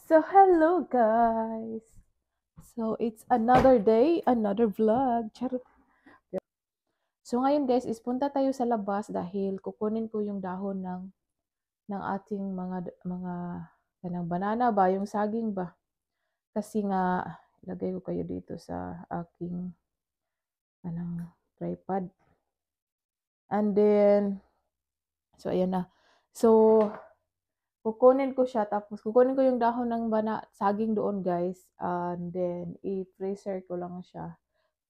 So, hello guys! So, it's another day, another vlog. Charot. So, ngayon guys, is punta tayo sa labas dahil kukunin ko yung dahon ng ating mga kanang banana ba, yung saging ba. Kasi nga, ilagay ko kayo dito sa aking kanang tripod. And then, so ayan na. So, kukunin ko siya, tapos kukunin ko yung dahon ng saging doon guys. And then, i-freezer ko lang siya.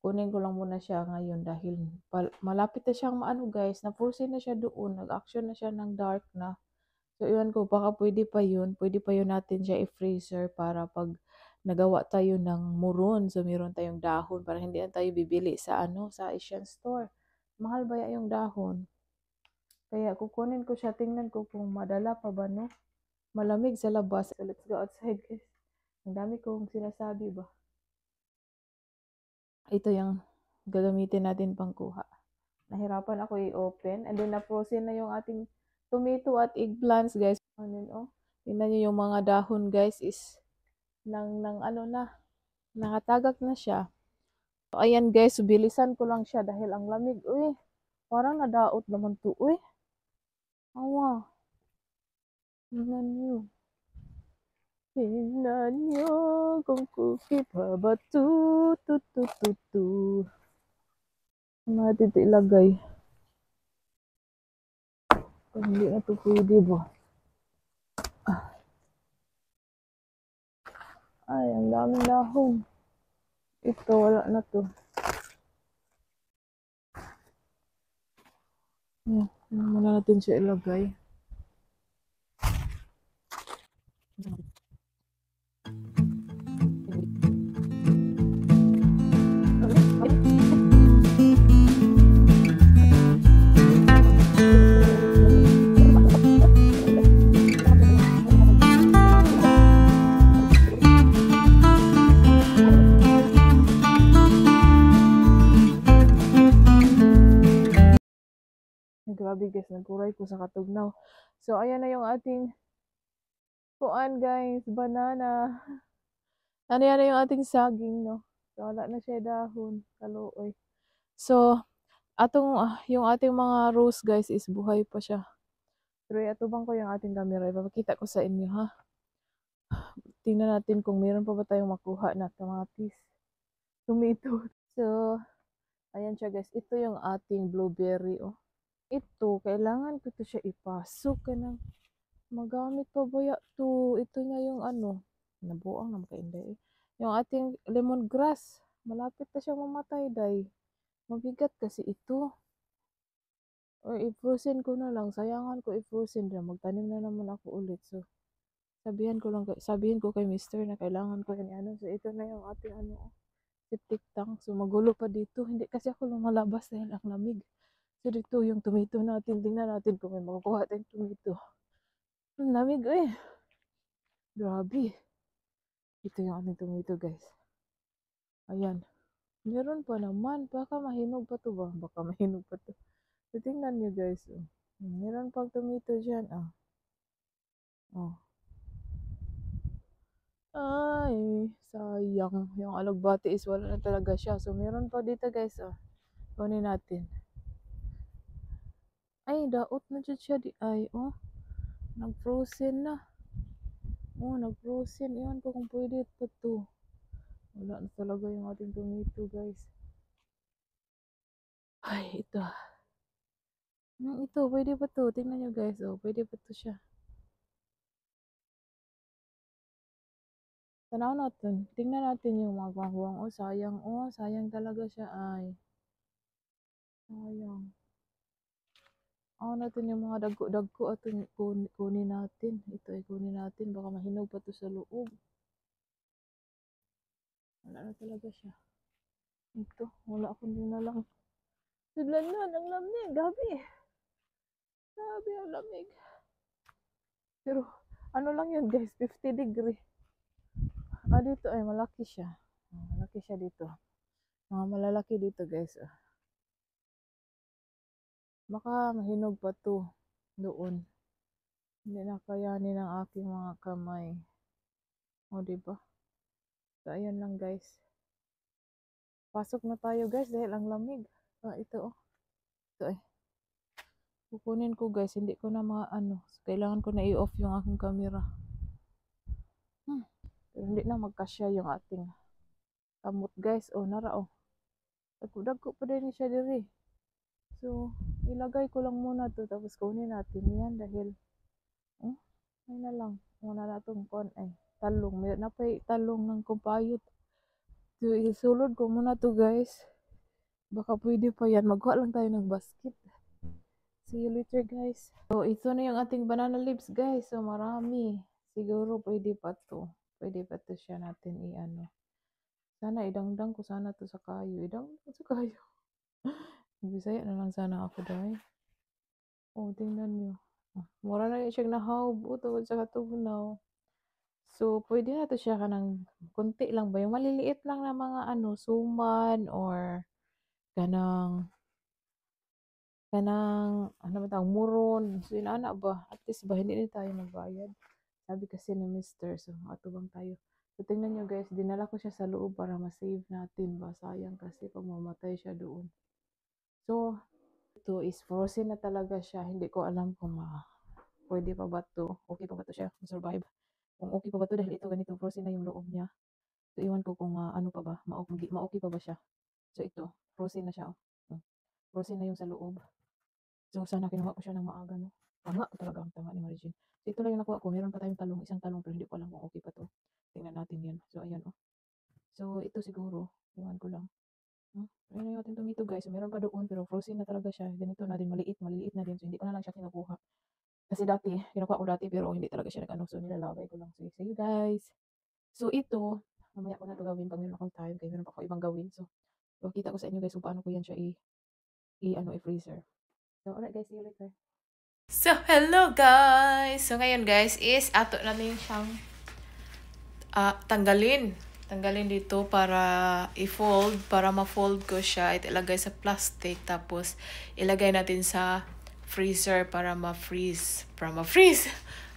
Kunin ko lang muna siya ngayon dahil malapit na siyang maano guys, na-frozen na siya doon, nag-action na siya ng dark na. So iwan ko, baka pwede pa yun natin siya i-freezer para pag nagawa tayo ng muron, so meron tayong dahon para hindi na tayo bibili sa sa Asian store. Mahal ba yung dahon? Kaya kukunin ko siya, tingnan ko kung madala pa ba no. Malamig sa labas. So let's go outside guys. Ang dami kong sinasabi ba. Ito yung gagamitin natin pangkuha. Nahirapan ako i-open. And then, na-frozen na yung ating tomato at eggplants, guys. Ano yun, oh. Tingnan nyo yung mga dahon, guys, is nang ano na, nakatagak na siya. So, ayan, guys, bilisan ko lang siya dahil ang lamig. Uy, parang nadaot naman to. Uy, awa. Tingnan nyo. Tingnan nyo kung cookie pa ba to. Ano natin ito ilagay? Kung hindi na ito pwede ba? Ay, ang daming dahon. Ito, wala na to. Yan, muna natin siya ilagay. Grabe guys, nagkuray ko sa katugnaw. So, ayan na yung ating kuan guys, banana. Ano yan na yung ating saging, no? So, wala na siya dahon. Kaluoy. So, yung ating mga rose guys is buhay pa siya. Pero atubang ko yung ating camera. Ipapakita ko sa inyo, ha? Tingnan natin kung meron pa ba tayong makuha na kamatis. Tomato. So, ayan siya guys. Ito yung ating blueberry, oh. Ito, kailangan ko to siya ipasok ka ng magamit pa ba to. Ito na yung ano, nabuang naman kainday eh. Yung ating lemongrass, malapit na siyang mamatay day. Mabigat kasi ito. Or i-frozen ko na lang, sayangan ko i-frozen na, magtanim na naman ako ulit. So, sabihin ko kay Mister na kailangan ko yan ano. So, ito na yung ating ano, septic tank. So, magulo pa dito. Hindi kasi ako lumalabas dahil ang lamig. So, dito yung tomato natin. Tingnan natin kung may makukuha tayong tomato. Ang lamig eh. Grabe. Ito yung aming tomato guys. Ayan. Meron pa naman. Baka mahinog pa to ba? Baka mahinog pa to. So, tingnan nyo guys. Oh. Meron pang tomato dyan. Ah. Oh. Ay, sayang. Yung alugbati is wala na talaga siya. So, meron pa dito guys. Oh. Kunin natin. Ay, daot na dyan siya. Ay, oh. Nag-frozen na. Oh, nag-frozen. Iwan ko kung pwede pa to. Wala na talaga yung ating tomato guys. Ay, ito. Ito, pwede pa to. Tingnan nyo guys. Oh, pwede pa to siya. Tanaw natin. Tingnan natin yung magwahuwang. Oh, sayang. Oh, sayang talaga siya. Ay, sayang. Natin yung mga dagko-dagko at kunin natin. Ito ay kunin natin. Baka mahinog pa to sa loob. Wala na talaga siya. Ito, wala akong din na lang. Sudlan na, ang lamig. Gabi. Gabi ang lamig. Pero, ano lang yun guys, 50 degree. Dito ay malaki siya. Malaki siya dito. Mga malalaki dito guys. Baka mahinog pa to doon. Hindi na kayanin ng aking mga kamay. O, diba? So, ayan lang guys. Pasok na tayo guys dahil ang lamig. Ito oh. Ito eh. Kukunin ko guys. Hindi ko na maano. So, kailangan ko na i-off yung aking camera. Pero hindi na magkasya yung ating kamot guys. O, nara oh. Dagko pa din siya diri. So, ilagay ko lang muna to. Tapos kunin natin yan dahil ay na lang. Muna na itong kon ay talong. May napay talong ng kumpayot. So, isulod ko muna to guys. Baka pwede pa yan. Magkuha lang tayo ng basket. See you later guys. So, ito na yung ating banana leaves guys. So, marami. Siguro pwede pa to. Pwede pa to siya natin i-ano. Sana idangdang ko sana to sa kayo. Idangdang ko sa kayo. Bisaya na lang sana ako dahil. Oh, tingnan nyo. Mura na yun siyang nahawbo tungkol sa katubunaw. So, pwede na to siya kanang kunti lang ba? Yung maliliit lang na mga ano, suman or kanang ano ba tawag, muron. So, inaana ba? At least ba, hindi na tayo nagbayad. Sabi kasi ni Mr. So, matubang tayo. So, tingnan nyo guys, dinala ko siya sa loob para ma-save natin ba? Sayang kasi pag mamatay siya doon. So, ito is frozen na talaga siya. Hindi ko alam kung pwede pa ba to. Okay pa ba to siya? Survive. Kung okay pa ba to dahil ito ganito frozen na yung loob niya. So, iwan ko kung ano pa ba. Ma-okay pa ba siya. So, ito. Frozen na siya. Oh. Frozen na yung sa loob. So, sana kinuha ko siya ng maaga, no? Tama ko talaga ang tama ni Marijin. So, ito lang yung nakuha ko. Meron pa tayong talong. Isang talong pero hindi ko alam kung okay pa to. Tingnan natin yan. So, ayan, oh. So, ito siguro. Iwan ko lang. Ayun yung ating tomato, guys. So, meron pa doon pero frozen na talaga siya. Ganito na din. Maliliit na din. So, hindi ko na lang siya kinukuha. Kasi dati, kinukuha ko dati pero hindi talaga siya nag-ano. So, nilalagay ko lang. So, see you guys. So, ito. Mamaya ko na ito gawin pag meron akong time. Kaya meron pa ako ibang gawin. So, kita ko sa inyo, guys, kung paano ko yan siya i-freezer. So, alright guys, see you later. So, hello guys! So, ngayon guys is ato natin siyang tanggalin. Tanggalin dito para i-fold, para ma-fold ko siya. At ilagay sa plastic. Tapos, ilagay natin sa freezer para ma-freeze.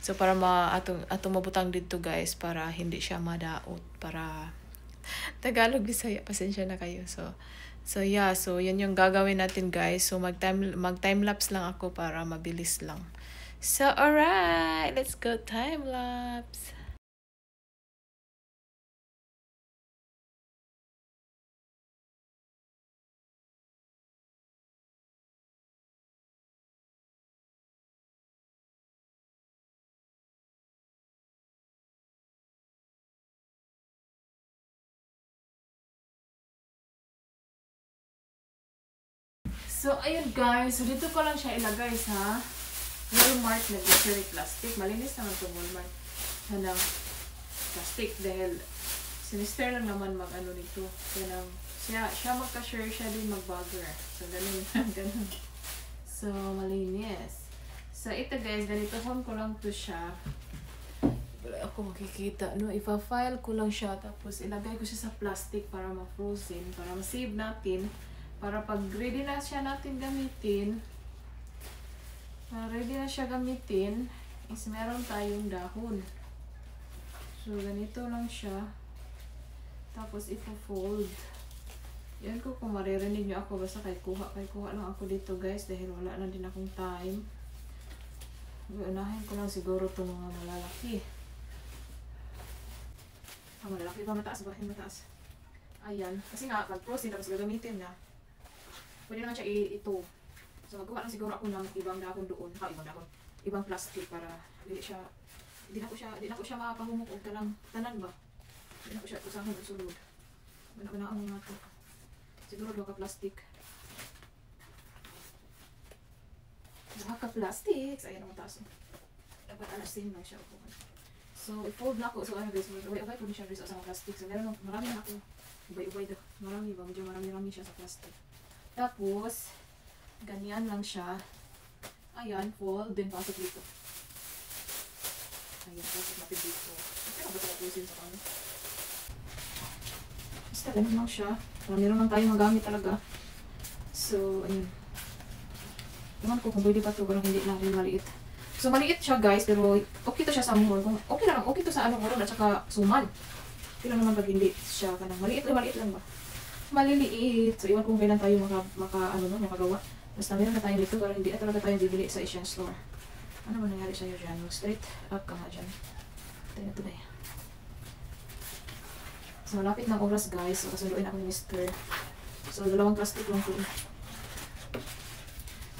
So, para atong mabutang dito guys para hindi siya madaot. Para Tagalog, Bisaya, pasensya na kayo. So yeah, so yan yung gagawin natin guys. So mag-time lapse lang ako para mabilis lang. So alright, let's go time lapse. So ayun guys, so dito ko lang siya ilagay sa Walmart na grocery plastic. Malinis naman itong Walmart na plastic dahil sinister lang naman mag-ano nito. Kaya siya magka-share siya din mag-bagger. So ganun. Ganun. So malinis. So ito guys, ganitohon ko lang to siya. Wala ako makikita, no? Ipa-file ko lang siya tapos ilagay ko siya sa plastic para ma-frozen, para ma-save natin. Para pag ready na siya natin gamitin, is meron tayong dahon. So, ganito lang siya. Tapos, ipo-fold. Yan ko kung maririnig nyo ako. Basta kay kuha lang ako dito guys. Dahil wala na din akong time. Unahin ko lang siguro itong mga malalaki. Malalaki ba? Mataas ba? Mataas. Ayan. Kasi nga, pag-frozen tapos gagamitin na. Pwede naman siya ito. So, magkuha lang siguro ako ng ibang dahon doon. Ibang plastic para hindi na ko siya makapahumok o tanan ba? Hindi na ko siya usahan at sulod. Bana ang mga ito. Siguro doon ka plastic. Doon ka plastic. Ayan ang taas. Dapat alasin lang siya. So, i-fold na ako. So, ano guys, ubay-ubay po niya siya sa plastic. So, marami na ako. Ubay-ubay daw. Marami ba? Medyo marami siya sa plastic. Tapos, ganyan lang siya. Ayan, fold. Then, pasok dito. Ayan, pasok natin dito. Kaya ba ito kapusin sa kanya? Basta, ganyan lang siya. Meron lang tayo magamit talaga. So, ayun. Iwan ko kung pwede pa ito. Parang hindi na rin maliit. So, maliit siya guys, pero okay to siya sa mall. Okay lang, okay to sa ano moron at saka suman. Okay lang naman pag hindi siya kanang maliit lang ba? Maliliit. So, iwan kung kailan tayo makagawa. Basta meron na tayo dito, pero hindi na talaga tayo bibili sa Asian store. Ano ba nangyari sa'yo dyan? Straight up ka nga dyan. Tayo na today. So, malapit ng oras guys. So, kasunduin ako ni Mr. So, 2 plastic lang po.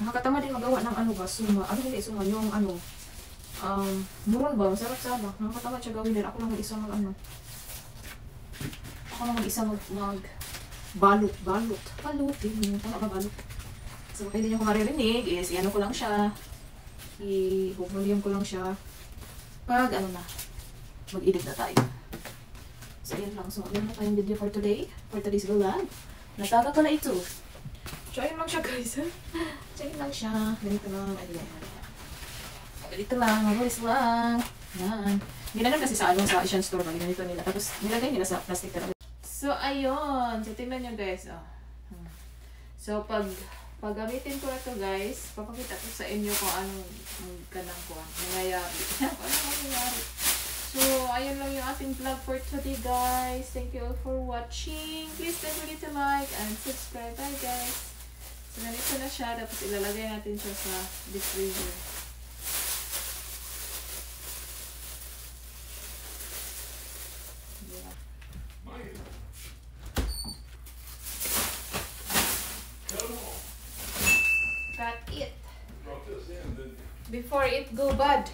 Nakakatama din magawa ng ano ba, suma. Ano hindi suma, yung ano, muron ba, masarap-sarap. Nakakatama siya gawin din. Ako lang mag-isa balot. Balutin mo. Tama ba balot? So, kaya hindi nyo ko maririnig is, i-ano ko lang siya. I-volume ko lang siya. Pag, ano na, mag-edit na tayo. So, ayan lang. So, ayan na tayong video for today. For today's vlog. Nataga pala ito. So, ayun lang siya guys. Ayun lang siya. Ganito lang. Ganito lang. Mabulis lang. Yan. Ginanong kasi sa Asian store. Ganito nila. Tapos, nilagay nila sa plastic talaga. So, ayun. So, tingnan nyo guys. Oh. So, pag gamitin ko na ito guys, papakita ko sa inyo kung anong kanang ko. Nangyayari. Anong nangyayari. So, ayun lang yung ating vlog for today guys. Thank you all for watching. Please don't forget to like and subscribe. Bye guys. So, ganito na siya. Tapos, ilalagay natin siya sa deep freezer. Yeah. Cut it. Before it go bad.